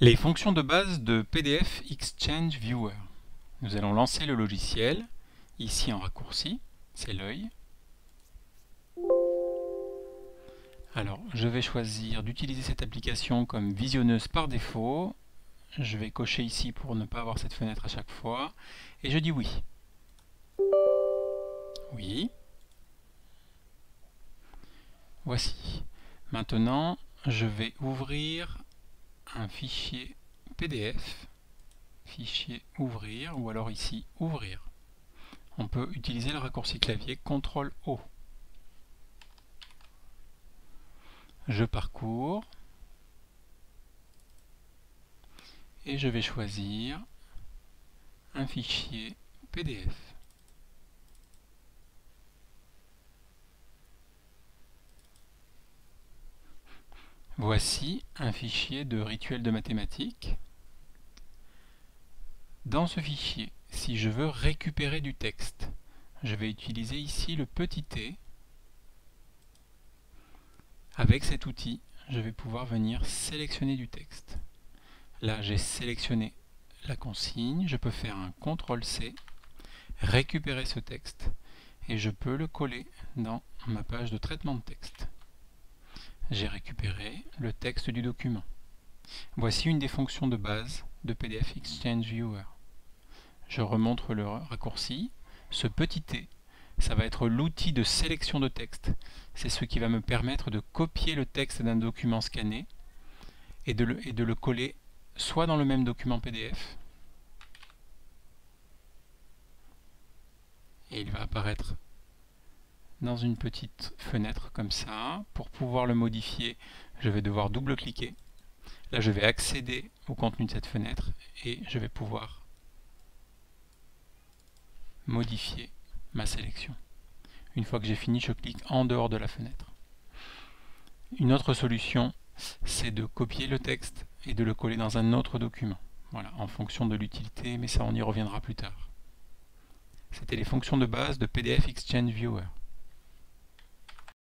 Les fonctions de base de PDF Exchange Viewer. Nous allons lancer le logiciel, ici en raccourci, c'est l'œil. Alors, je vais choisir d'utiliser cette application comme visionneuse par défaut. Je vais cocher ici pour ne pas avoir cette fenêtre à chaque fois. Et je dis oui. Oui. Voici. Maintenant, je vais ouvrir un fichier PDF. Fichier ouvrir, ou alors ici ouvrir. On peut utiliser le raccourci clavier CTRL-O. Je parcours et je vais choisir un fichier PDF. Voici un fichier de rituel de mathématiques. Dans ce fichier, si je veux récupérer du texte, je vais utiliser ici le petit t. Avec cet outil, je vais pouvoir venir sélectionner du texte. Là, j'ai sélectionné la consigne, je peux faire un CTRL-C, récupérer ce texte, et je peux le coller dans ma page de traitement de texte. J'ai récupéré le texte du document. Voici une des fonctions de base de PDF Exchange Viewer. Je remontre le raccourci. Ce petit t, ça va être l'outil de sélection de texte. C'est ce qui va me permettre de copier le texte d'un document scanné et de le coller soit dans le même document PDF, et il va apparaître dans une petite fenêtre comme ça. Pour pouvoir le modifier, je vais devoir double-cliquer. Là, je vais accéder au contenu de cette fenêtre et je vais pouvoir modifier ma sélection. Une fois que j'ai fini, je clique en dehors de la fenêtre. Une autre solution, c'est de copier le texte et de le coller dans un autre document. Voilà, en fonction de l'utilité, mais ça on y reviendra plus tard. C'était les fonctions de base de PDF Exchange Viewer.